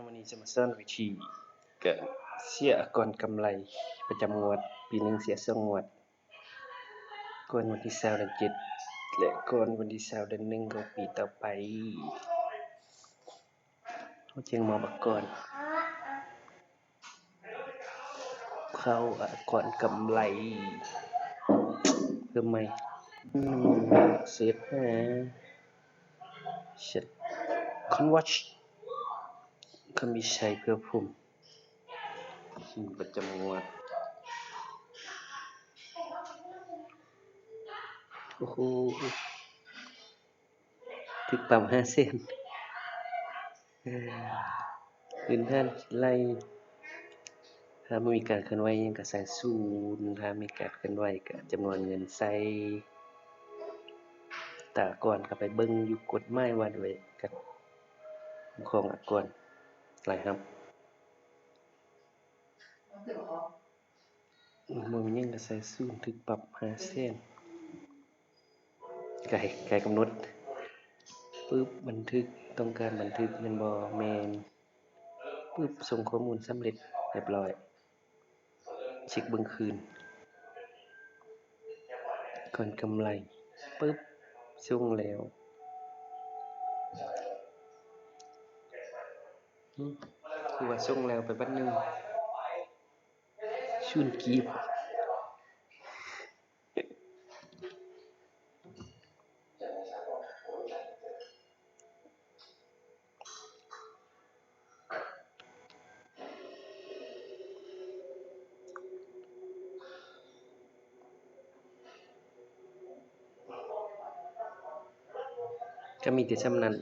วันนี้จะมาสอนวิธีการเสียก่อนกำไรประจำงวดปีหนึ่งเสีย2งวดก่อนวันที่20เดือน7และก่อนวันที่20เดือน1ของปีต่อไปเราจึงมาบักก่อนเข้าก่อนกำไรเพิ่มใหม่เสิร์ชหาSet ConWatch คำวิชัยเพื่อภูมิประจำงวดโอ้โหถึกปรับ5เซนพื้นฐานไล่ถ้าบ่มีการเคลื่อนไหวหยังก็ใส่0ถ้ามีการเคลื่อนไหวก็จำนวนเงินใส่แต่ก่อนก็ไปเบิ่งอยู่กฎหมายว่าด้วยกับของก่อนหลายครับบ่มีหยังก็ใส่0ถึกปรับ5เซนไกลกำหนดปึ๊บบันทึกต้องการบันทึกแม่นบ่แม่นปึ๊บส่งข้อมูลสำเร็จเรียบร้อยเช็คเบิ่งคืนก่อนกำไรปึ๊บส่งแล้วคือว่าส่งแล้วไปบัดนึงชูนกีบก็มีแต่ส่ำนั้น